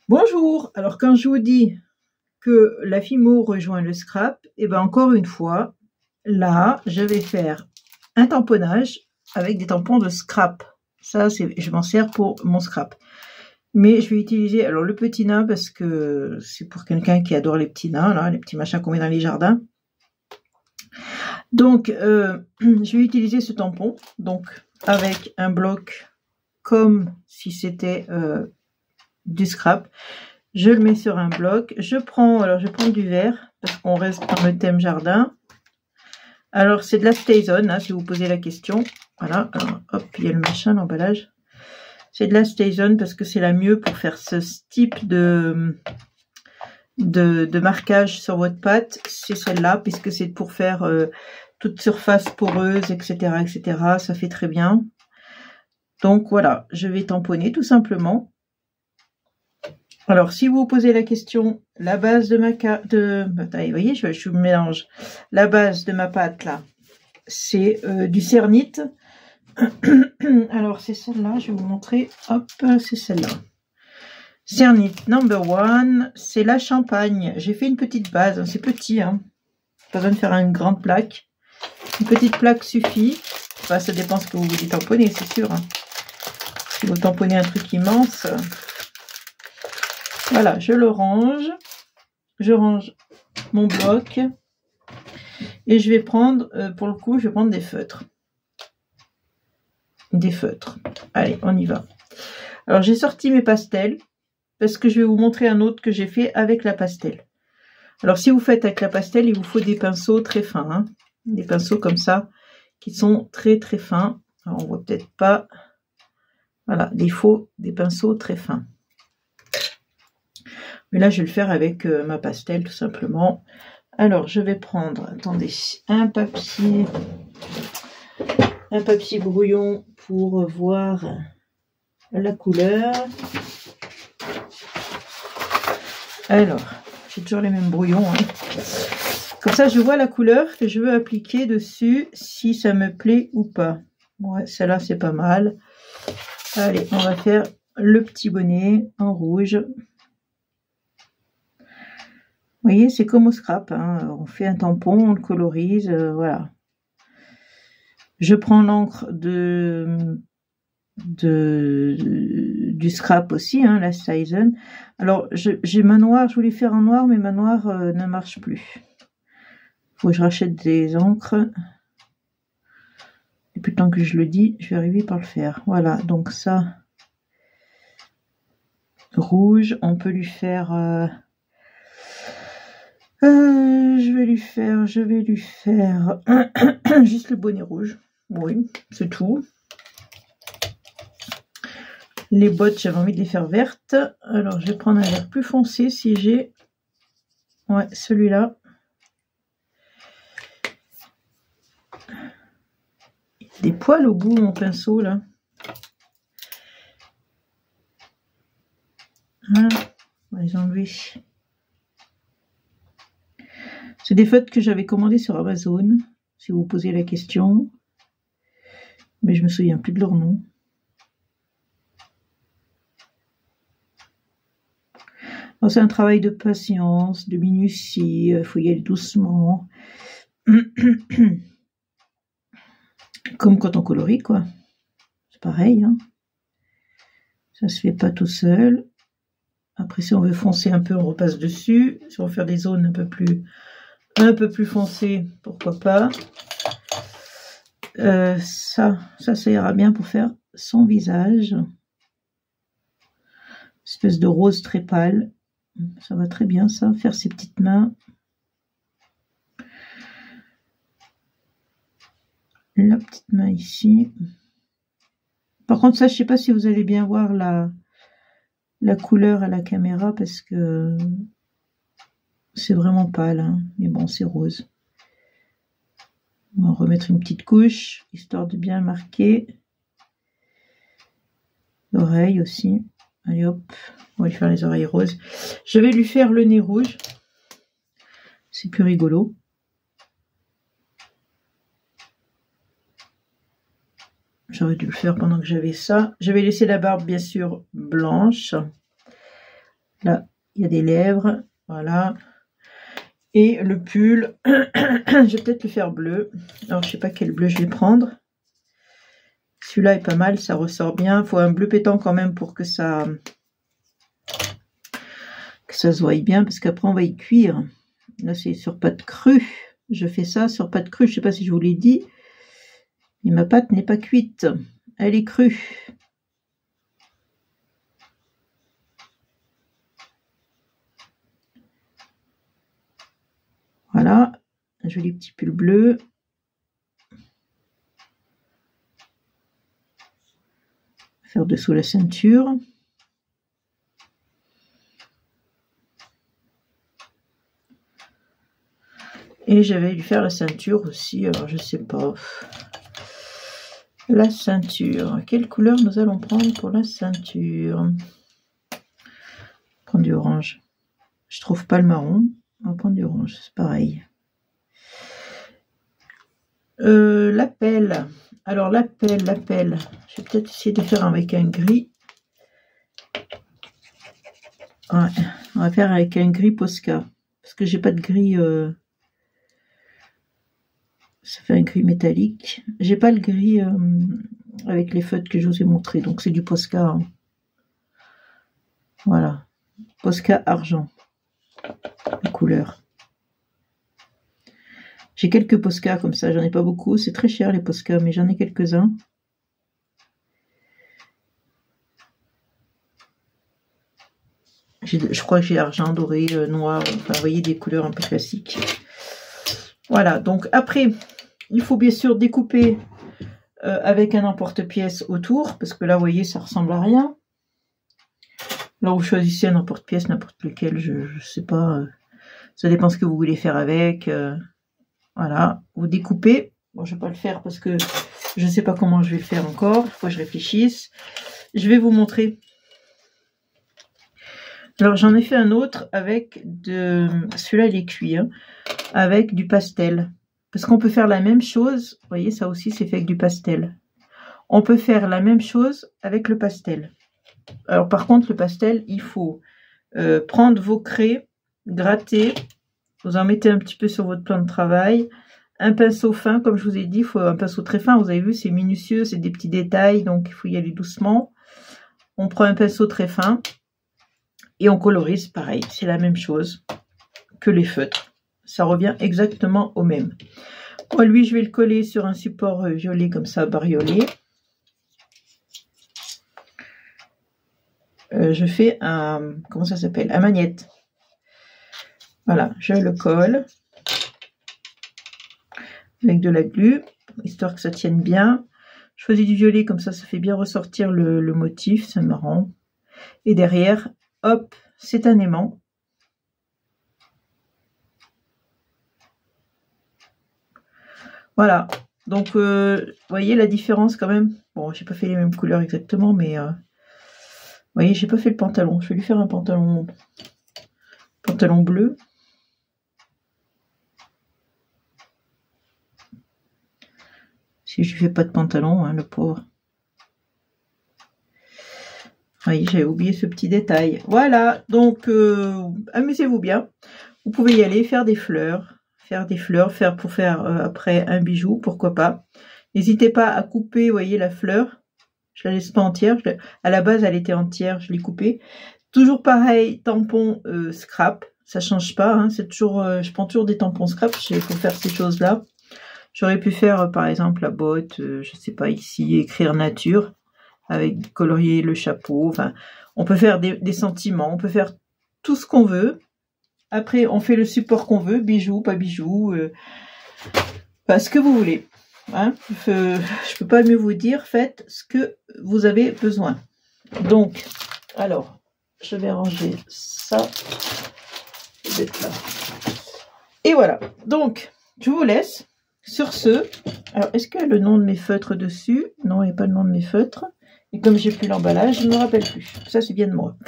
Bonjour, alors quand je vous dis que la Fimo rejoint le scrap, et ben encore une fois, là, je vais faire un tamponnage avec des tampons de scrap. Ça, je m'en sers pour mon scrap. Mais je vais utiliser alors le petit nain parce que c'est pour quelqu'un qui adore les petits nains, là, les petits machins qu'on met dans les jardins. Donc, je vais utiliser ce tampon, donc avec un bloc comme si c'était du scrap. Je le mets sur un bloc. Je prends du verre parce qu'on reste dans le thème jardin. Alors c'est de la StazOn, hein, si vous posez la question. Voilà. Alors hop, il y a le machin, l'emballage. C'est de la StazOn parce que c'est la mieux pour faire ce type de marquage sur votre pâte. C'est celle-là puisque c'est pour faire toute surface poreuse, etc., etc. Ça fait très bien. Donc voilà, je vais tamponner tout simplement. Alors, si vous vous posez la question, la base de ma vous voyez, je me mélange. La base de ma pâte, là, c'est du Cernit. Alors, c'est celle-là, je vais vous montrer. Hop, c'est celle-là. Cernit number 1, c'est la champagne. J'ai fait une petite base, c'est petit, hein. Pas besoin de faire une grande plaque. Une petite plaque suffit. Enfin, ça dépend ce que vous voulez tamponner, c'est sûr. Hein. Si vous tamponnez un truc immense... Voilà, je le range. Je range mon bloc. Et je vais prendre, pour le coup, je vais prendre des feutres. Des feutres. Allez, on y va. Alors, j'ai sorti mes pastels. Parce que je vais vous montrer un autre que j'ai fait avec la pastel. Alors, si vous faites avec la pastel, il vous faut des pinceaux très fins. Hein, des pinceaux comme ça, qui sont très très fins. Alors, on voit peut-être pas. Voilà, il faut des pinceaux très fins. Mais là, je vais le faire avec ma pastel, tout simplement. Alors, je vais prendre, attendez, un papier brouillon pour voir la couleur. Alors, j'ai toujours les mêmes brouillons. Hein. Comme ça, je vois la couleur que je veux appliquer dessus, si ça me plaît ou pas. Ouais, celle-là, c'est pas mal. Allez, on va faire le petit bonnet en rouge. Vous voyez, c'est comme au scrap, hein. On fait un tampon, on le colorise, voilà. Je prends l'encre du scrap aussi, hein, la StazOn. Alors, j'ai ma noire, je voulais faire en noir, mais ma noire ne marche plus. Faut que je rachète des encres. Et puis tant que je le dis, je vais arriver par le faire. Voilà, donc ça, rouge, on peut lui faire... je vais lui faire juste le bonnet rouge. Oui, c'est tout. Les bottes, j'avais envie de les faire vertes. Alors, je vais prendre un vert plus foncé si j'ai... Ouais, celui-là. Il y a des poils au bout, mon pinceau, là. Voilà, on va les enlever. C'est des feutres que j'avais commandés sur Amazon, si vous vous posez la question. Mais je me souviens plus de leur nom. C'est un travail de patience, de minutie, il faut y aller doucement. Comme quand on colorie, quoi. C'est pareil, hein. Ça se fait pas tout seul. Après, si on veut foncer un peu, on repasse dessus. Si on veut faire des zones un peu plus foncées, pourquoi pas. Ça ira bien pour faire son visage. Espèce de rose très pâle. Ça va très bien, ça. Faire ses petites mains. La petite main ici. Par contre, ça, je sais pas si vous allez bien voir la couleur à la caméra parce que c'est vraiment pâle. Hein. Mais bon, c'est rose. On va remettre une petite couche, histoire de bien marquer. L'oreille aussi. Allez hop, on va lui faire les oreilles roses. Je vais lui faire le nez rouge. C'est plus rigolo. J'aurais dû le faire pendant que j'avais ça. Je vais laisser la barbe, bien sûr, blanche. Là, il y a des lèvres. Voilà. Et le pull, je vais peut-être le faire bleu. Alors, je sais pas quel bleu je vais prendre. Celui-là est pas mal, ça ressort bien. Il faut un bleu pétant quand même pour que ça se voie bien, parce qu'après on va y cuire. Là, c'est sur pâte crue. Je fais ça sur pâte crue. Je sais pas si je vous l'ai dit, mais ma pâte n'est pas cuite. Elle est crue. Voilà, un joli petit pull bleu. Faire dessous la ceinture. Et j'avais dû faire la ceinture aussi, alors je sais pas. La ceinture, quelle couleur nous allons prendre pour la ceinture? Prendre du orange. Je trouve pas le marron, on va prendre du orange, c'est pareil. La pelle. Alors la pelle, je vais peut-être essayer de faire avec un gris. Ouais, on va faire avec un gris Posca, parce que j'ai pas de gris. Ça fait un gris métallique. J'ai pas le gris avec les feutres que je vous ai montré, donc c'est du Posca. Hein. Voilà, Posca argent, la couleur. J'ai quelques Posca comme ça, j'en ai pas beaucoup. C'est très cher les Posca, mais j'en ai quelques-uns. Je crois que j'ai argent, doré, noir, enfin vous voyez des couleurs un peu classiques. Voilà, donc après, il faut bien sûr découper avec un emporte-pièce autour, parce que là, vous voyez, ça ressemble à rien. Là, vous choisissez un emporte-pièce, n'importe lequel, je sais pas, ça dépend ce que vous voulez faire avec. Voilà, vous découpez. Bon, je vais pas le faire parce que je ne sais pas comment je vais le faire encore, il faut que je réfléchisse. Je vais vous montrer. Alors, j'en ai fait un autre avec celui-là, il est cuit, hein, avec du pastel. Parce qu'on peut faire la même chose. Vous voyez, ça aussi, c'est fait avec du pastel. On peut faire la même chose avec le pastel. Alors, par contre, le pastel, il faut prendre vos craies, gratter. Vous en mettez un petit peu sur votre plan de travail. Un pinceau fin, comme je vous ai dit, il faut un pinceau très fin. Vous avez vu, c'est minutieux, c'est des petits détails, donc il faut y aller doucement. On prend un pinceau très fin. Et on colorise, pareil, c'est la même chose que les feutres. Ça revient exactement au même. Moi, lui, je vais le coller sur un support violet comme ça, bariolé. Je fais un, comment ça s'appelle? Un magnète. Voilà, je le colle avec de la glu, histoire que ça tienne bien. Je choisis du violet, comme ça fait bien ressortir le motif, c'est marrant. Et derrière, hop, c'est un aimant. Voilà, donc vous voyez la différence quand même. Bon, j'ai pas fait les mêmes couleurs exactement, mais vous voyez, j'ai pas fait le pantalon. Je vais lui faire un pantalon bleu. Si je lui fais pas de pantalon, hein, le pauvre. Oui, j'avais oublié ce petit détail. Voilà, donc amusez-vous bien. Vous pouvez y aller, faire des fleurs, pour faire après un bijou, pourquoi pas. N'hésitez pas à couper, vous voyez, la fleur. Je la laisse pas entière. À la base, elle était entière, je l'ai coupée. Toujours pareil, tampon scrap, ça change pas. Hein, c'est toujours, je prends toujours des tampons scrap pour faire ces choses-là. J'aurais pu faire, par exemple, la botte, je sais pas, ici, écrire nature. Avec colorier le chapeau, enfin, on peut faire des sentiments, on peut faire tout ce qu'on veut. Après, on fait le support qu'on veut, bijoux, pas bijoux, ce que vous voulez. Hein. Je peux pas mieux vous dire, faites ce que vous avez besoin. Donc, alors, je vais ranger ça. Là. Et voilà, donc, je vous laisse sur ce. Alors, est-ce qu'il y a le nom de mes feutres dessus? Non, il n'y a pas le nom de mes feutres. Et comme j'ai plus l'emballage, je ne me rappelle plus. Ça, c'est bien de moi.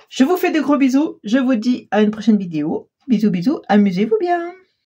Je vous fais de gros bisous. Je vous dis à une prochaine vidéo. Bisous, bisous. Amusez-vous bien.